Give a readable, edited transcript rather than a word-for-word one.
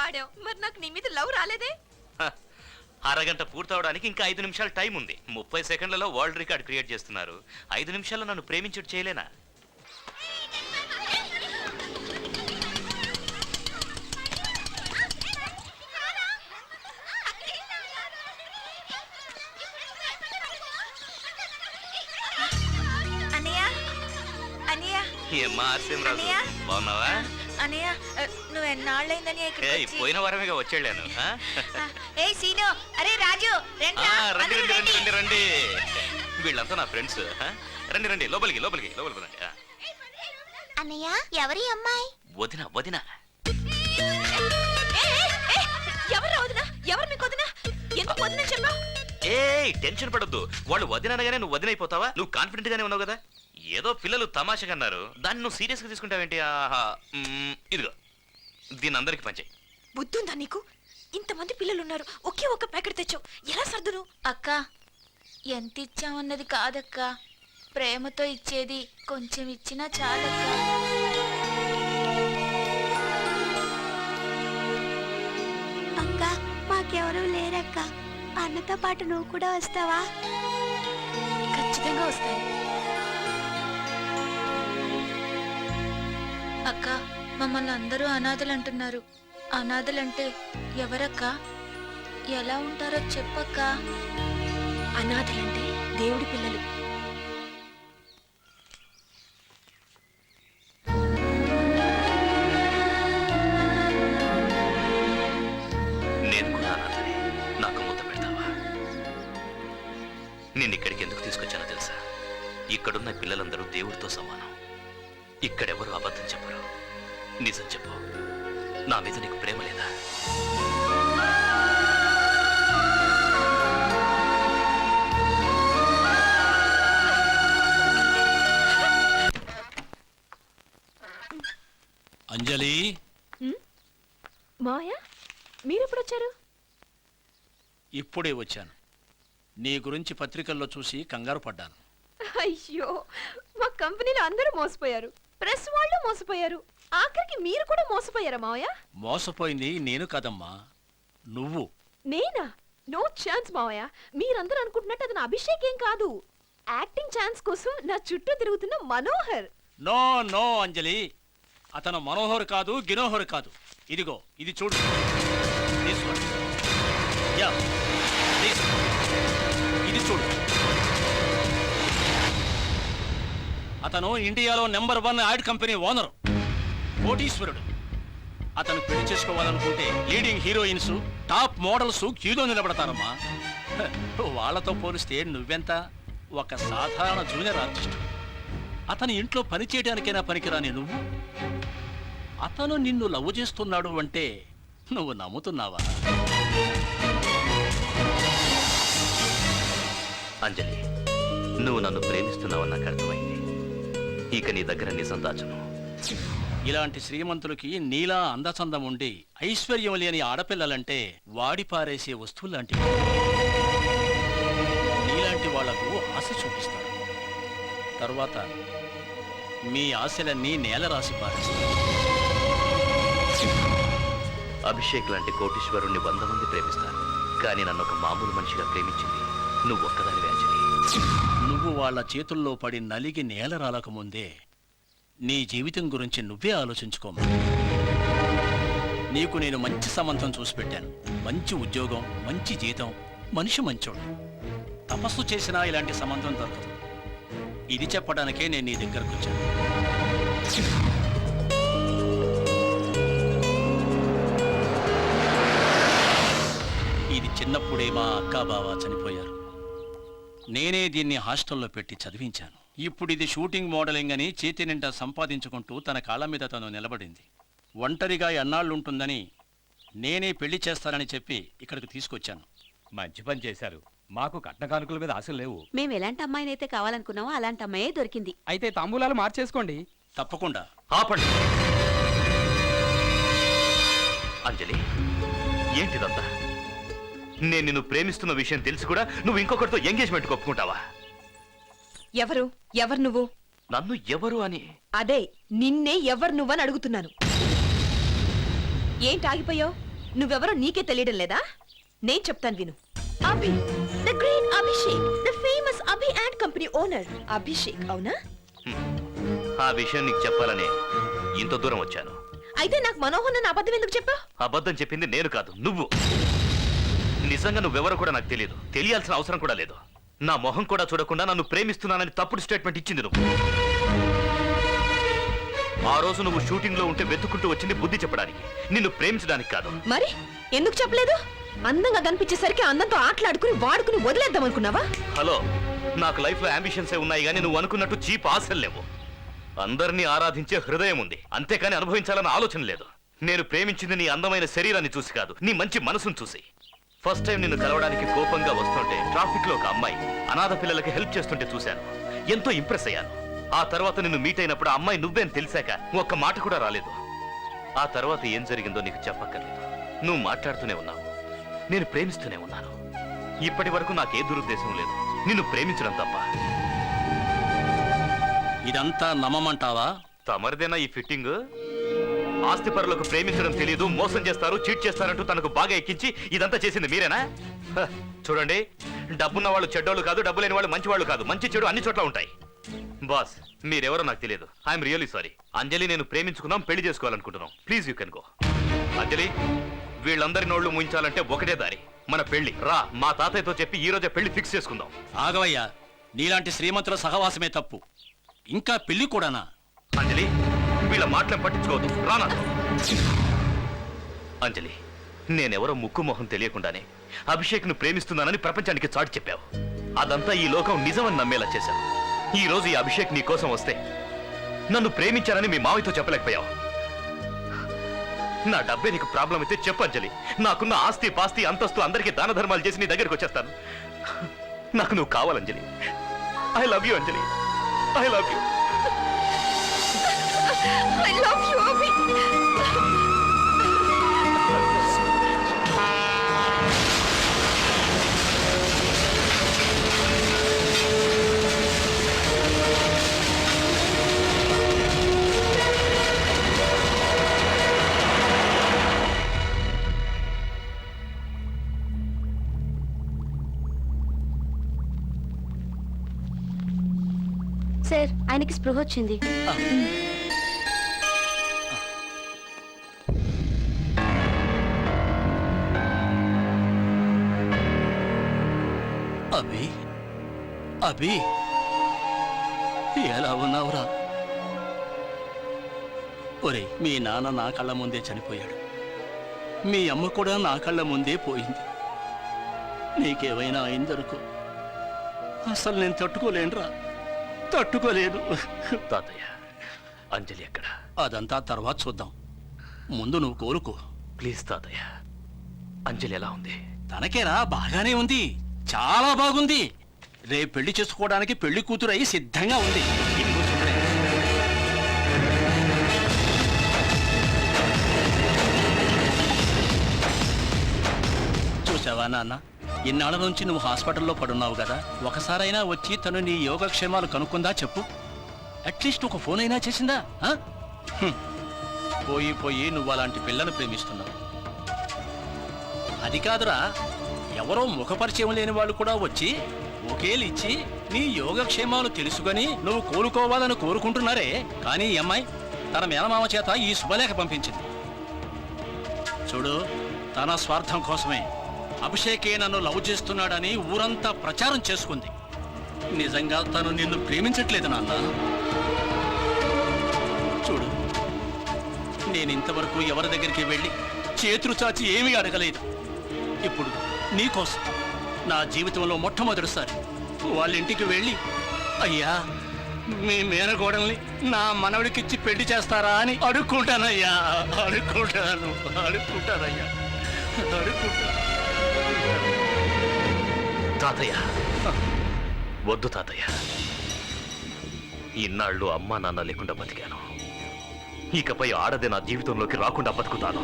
పాడావు, మరి నాకు నీ మీద లవ్ రాలేదే? అరగంట పూర్తవడానికి ఇంకా 5 నిమిషాలు టైం ఉంది. 30 సెకండ్లలో వరల్డ్ రికార్డ్ క్రియేట్ చేస్తున్నారు. 5 నిమిషాల్లో నన్ను ప్రేమించుడు చేయలేనా? ఏమ్మా ఆర్సీఎం రాజు, బాగున్నావా? అనయ్య, నువ్వు ఎన్నాళ్ళైందని పోయిన వారమేగా వచ్చేళ్ళాను. అరే రాజు, రండి రండి రండి రండి, వీళ్ళంతా నా ఫ్రెండ్స్. రండి రండి, లోపలికి లోపలికి లోపలికి రండి. అన్నయ్య, ఎవరి అమ్మాయి? వదిన వదిన. ఎవరు వదిన? ఎవరు మీకు వదిన? ఎందుకు వదిన చెప్పా? టెన్షన్ పడొద్దు, వాళ్ళు వదినగానే నువ్వు వదినైపోతావా? నువ్వు కాన్ఫిడెంట్ గానే ఉన్నావు కదా. ఏదో పిల్లలు తమాషగా అన్నారు, దాన్ని నువ్వు సీరియస్ గా తీసుకుంటావేంటి? ఇదిగో దీని అందరికి పంచాయి. బుద్ధుందా నీకు? ఇంతమంది పిల్లలు ఉన్నారు, ఒకే ఒక ప్యాకెట్ తెచ్చావు, ఎలా సర్దును? అక్క, ఎంత ఇచ్చామన్నది కాదక్క, ప్రేమతో ఇచ్చేది. కొంచెం ఇచ్చినా చాలక్క. అక్క, మాకెవరూ లేరక్క, అన్నతో పాటు నువ్వు కూడా వస్తావా? ఖచ్చితంగా వస్తాను. అక్క, మమ్మల్ని అందరూ అనాథలు అంటున్నారు. అనాథలంటే ఎవరక్క? ఎలా ఉంటారో చెప్పక్క. అనాథలంటే దేవుడి పిల్లలు. నేను కూడా అనాథనే, నాకు ముద్ద పెడతావా? నేను ఇక్కడికి ఎందుకు తీసుకొచ్చానో తెలుసా? ఇక్కడున్న పిల్లలందరూ దేవుడితో సమానం. ఇక్కడెవరు అబద్ధం చెప్పరు. నిజం చెప్పు, నా మీద నీకు ప్రేమ లేదా? అంజలి, మాయా, మీరెప్పుడు వచ్చారు? ఇప్పుడే వచ్చాను. నీ గురించి పత్రికల్లో చూసి కంగారు పడ్డాను. అయ్యో, మా కంపెనీలో అందరూ మోసపోయారు, ప్రెస్ వాళ్ళు మోసపోయారు, ఆఖరికి మీరు కూడా మోసపోయారా మావయ్య? మోసపోయింది నేను కాదమ్మా, నువ్వు. నేనా? నో ఛాన్స్ మావయ్య. మీరందరూ అనుకుంటున్నట్టు అతను అభిషేక్ ఏం కాదు. యాక్టింగ్ ఛాన్స్ కోసం నా చుట్టూ తిరుగుతున్న మనోహర్. నో నో అంజలి, అతను మనోహర్ కాదు, గినోహర్ కాదు. ఇదిగో ఇది చూడు. ఇది చూడు. అతను ఇండియాలో #1 యాడ్ కంపెనీ ఓనరు, కోటీశ్వరుడు. అతను పెళ్లి చేసుకోవాలనుకుంటే లీడింగ్ హీరోయిన్స్, టాప్ మోడల్స్ క్యూలో నిలబడతారమ్మా. వాళ్లతో పోలిస్తే నువ్వెంత? ఒక సాధారణ జూనియర్ ఆర్టిస్ట్. అతని ఇంట్లో పని చేయడానికైనా పనికిరాని నువ్వు, అతను నిన్ను లవ్ చేస్తున్నాడు అంటే నువ్వు నమ్ముతున్నావా? అంజలి, నువ్వు నన్ను ప్రేమిస్తున్నావని నాకు అర్థమైంది. ఇక నీ దగ్గర నిజం దాచను. ఇలాంటి శ్రీమంతులకి నీలా అందచందం ఉండి ఐశ్వర్యం లేని ఆడపిల్లలంటే వాడి పారేసే వస్తువులాంటివి. నీలాంటి వాళ్లకు ఆశ చూపిస్తారు, తర్వాత మీ ఆశలన్నీ నేల రాసి పారేస్తారు. అభిషేక్ లాంటి కోటీశ్వరుణ్ణి 100 మంది ప్రేమిస్తారు, కానీ నన్ను ఒక మామూలు మనిషిగా ప్రేమించింది నువ్వు ఒక్కదాని అంజలి. నువ్వు వాళ్ళ చేతుల్లో పడి నలిగి నేల రాలకముందే నీ జీవితం గురించి నువ్వే ఆలోచించుకోమా. నీకు నేను మంచి సంబంధం చూసి పెట్టాను. మంచి ఉద్యోగం, మంచి జీతం, మనిషి మంచోడు. తపస్సు చేసినా ఇలాంటి సంబంధం దొరకదు. ఇది చెప్పడానికే నేను నీ దగ్గరకు వచ్చాను. ఇది చిన్నప్పుడే మా అక్కా బావ చనిపోయారు. నేనే దీన్ని హాస్టల్లో పెట్టి చదివించాను. ఇప్పుడు ఇది షూటింగ్ మోడలింగ్ అని చేతి నిండా సంపాదించుకుంటూ తన కాళ్ళ మీద తను నిలబడింది. ఒంటరిగా ఎన్నాళ్ళుంటుందని నేనే పెళ్లి చేస్తానని చెప్పి ఇక్కడికి తీసుకొచ్చాను. మంచి పని చేశారు. మాకు కట్న కానుకల మీద ఆశలు లేవు. మేము ఎలాంటి అమ్మాయినైతే కావాలనుకున్నామో అలాంటి అమ్మాయే దొరికింది. అయితే తాంబూలాలు మార్చేసుకోండి. తప్పకుండా. ఆపండి. అంజలి, ఏంటిదంతా? నేను నిన్ను ప్రేమిస్తున్న విషయం తెలిసి కూడా నువ్వు ఇంకొకరితో ఎంగేజ్మెంట్ ఒప్పుకుంటావా? ఎవరు నువ్వు? నన్ను ఎవరు అని? అదే, నిన్నే ఎవరు నువ్వని అడుగుతున్నాను. ఏంటి ఆగిపోయావు? నువ్వెవరో నీకే తెలియడం లేదా? నేను చెప్తాను విను. Abhi, the great Abhishek, the famous Abhi and company owner Abhishek, అవునా? ఆ విషయం నీకు చెప్పాలనే ఇంత దూరం వచ్చాను. అయితే నాకు మనోహర్ నన్ను అబద్ధం ఎందుకు చెప్పావు? అబద్ధం చెప్పింది నేను కాదు, నువ్వు. నిజంగా నువ్వెవరో కూడా నాకు తెలియదు, తెలియాల్సిన అవసరం కూడా లేదు. నా మొహం కూడా చూడకుండా నన్ను ప్రేమిస్తున్నానని తప్పుడు స్టేట్మెంట్ ఇచ్చింది నువ్వు. ఆ రోజు నువ్వు షూటింగ్ లో ఉంటే వెతుక్కుంటూ వచ్చింది బుద్ధి చెప్పడానికి, నిన్ను ప్రేమించడానికి కాదు. మరి ఎందుకు చెప్పలేదు? అందంగా కనిపించేసరికి అందంతో ఆటలాడుకుని వాడుకుని వదిలేద్దాం అనుకున్నావా? హలో, నాకు లైఫ్ లో అంబిషన్సే ఉన్నాయి కానీ నువ్వు అనుకున్నట్టు చీప్ ఆశలు లేవు. అందరినీ ఆరాధించే హృదయం ఉంది, అంతేకాని అనుభవించాలన్న ఆలోచన లేదు. నేను ప్రేమించింది నీ అందమైన శరీరాన్ని చూసి కాదు, నీ మంచి మనసును చూసి. ఫస్ట్ టైం నిన్ను కలవడానికి కోపంగా వస్తుంటే ట్రాఫిక్ లో ఒక అమ్మాయి అనాథ పిల్లలకి హెల్ప్ చేస్తుంటే చూశాను, ఎంతో ఇంప్రెస్ అయ్యాను. ఆ తర్వాత నిన్ను మీట్ అయినప్పుడు ఆ అమ్మాయి నువ్వేని తెలిసాక ఒక్క మాట కూడా రాలేదు. ఆ తర్వాత ఏం జరిగిందో నీకు చెప్పక్కర్లేదు. నువ్వు మాట్లాడుతూనే ఉన్నావు, నేను ప్రేమిస్తూనే ఉన్నాను. ఇప్పటి వరకు నాకే దురుద్దేశం లేదు, నిన్ను ప్రేమించడం తప్ప. ఇదంతా నమ్మమంటావా? తమరిదేనా ఈ ఫిట్టింగ్? ఆస్తిపరులకు ప్రేమించడం తెలియదు, మోసం చేస్తారు, చీట్ చేస్తారంటూ తనకు బాగా ఎక్కించి ఇదంతా చేసింది మీరేనా? హ, చూడండి, డబ్బున్న వాళ్ళు చెడ్డోళ్ళు కాదు, డబ్బు లేని వాళ్ళు మంచి వాళ్ళు కాదు. మంచి చెడు అన్ని చోట్ల ఉంటాయి. బాస్, మీరెవరో నాకు తెలియదు. I'm really sorry. అంజలి నేను ప్రేమించుకున్నాం, పెళ్లి చేసుకోవాలనుకుంటున్నాం. Please you can go. Anjali, వీళ్ళందరి నోళ్లు ముయించాలంటే ఒకటే దారి, మన పెళ్లి. రా, మా తాతయ్యతో చెప్పి ఈ రోజే పెళ్లి ఫిక్స్ చేసుకుందాం. ఆగవయ్యా, నీలాంటి శ్రీమంతుల సహవాసమే తప్పు, ఇంకా పెళ్లి కూడానా? అంజలి, వీళ్ళ మాటలను పట్టించుకోవద్దు, రానా. అంజలి, నేనెవరో ముక్కు మొహం తెలియకుండానే అభిషేక్ను ప్రేమిస్తున్నానని ప్రపంచానికి చాటి చెప్పావు. అదంతా ఈ లోకం నిజమని నమ్మేలా చేశావు. ఈ రోజు ఈ అభిషేక్ నీ కోసం వస్తే నన్ను ప్రేమించానని మీ మావితో చెప్పలేకపోయావు. నా డబ్బే నీకు ప్రాబ్లం అయితే చెప్పు అంజలి. నాకున్న ఆస్తి పాస్తి అంతస్తు అందరికీ దాన ధర్మాలు చేసి నీ దగ్గరికి వచ్చేస్తాను. నాకు నువ్వు కావాలంజలి. I love you Anjali, I love you. I love you, Abhi. Sir, ఆయనకి స్పృహ వచ్చింది. అభి, అభి, ఎలా ఉన్నావురా? ఒరే, మీ నాన్న నా కళ్ళ ముందే చనిపోయాడు, మీ అమ్మ కూడా నా కళ్ళ ముందే పోయింది. నీకేమైనా అయిందనుకో, అసలు నేను తట్టుకోలేనురా, తట్టుకోలేను. తాతయ్య, అంజలి ఎక్కడ? అదంతా తర్వాత చూద్దాం, ముందు నువ్వు కోరుకో. ప్లీజ్ తాతయ్య, అంజలి ఎలా ఉంది? తనకేరా బాగానే ఉంది, చాలా బాగుంది. రేపు పెళ్లి చేసుకోవడానికి పెళ్లి కూతురు అయి సిద్ధంగా ఉంది. చూసావా నాన్న, ఇన్నాళ్ళ నుంచి నువ్వు హాస్పిటల్లో పడున్నావు కదా, ఒకసారైనా వచ్చి తను నీ యోగక్షేమాలు కనుక్కుందా చెప్పు. అట్లీస్ట్ ఒక ఫోన్ అయినా చేసిందా? పోయి పోయి నువ్వు అలాంటి పిల్లను ప్రేమిస్తున్నావు. అది కాదురా, ఎవరో ముఖపరిచయం లేని వాళ్ళు కూడా వచ్చి ఒకేలిచ్చి నీ యోగక్షేమాలు తెలుసుకొని నువ్వు కోలుకోవాలని కోరుకుంటున్నారే. కానీ ఈ అమ్మాయి తన మేనమామ చేత ఈ శుభలేఖ పంపించింది. చూడు, తన స్వార్థం కోసమే అభిషేకే నన్ను లవ్ చేస్తున్నాడని ఊరంతా ప్రచారం చేసుకుంది. నిజంగా తను నిన్ను ప్రేమించట్లేదు నాన్న. చూడు, నేను ఇంతవరకు ఎవరి దగ్గరికి వెళ్ళి చేతులు చాచి ఏమీ అడగలేదు. ఇప్పుడు నీకోసం నా జీవితంలో మొట్టమొదటిసారి వాళ్ళ ఇంటికి వెళ్ళి, అయ్యా మీ మేనగోడల్ని నా మనవడికిచ్చి పెళ్లి చేస్తారా అని అడుక్కుంటానయ్యా, అడుక్కుంటానయ్యా. తాతయ్య, వద్దు తాతయ్య. ఇన్నాళ్ళు అమ్మా నాన్న లేకుండా బతికాను, ఇకపై ఆడదే నా జీవితంలోకి రాకుండా బతుకుతాను.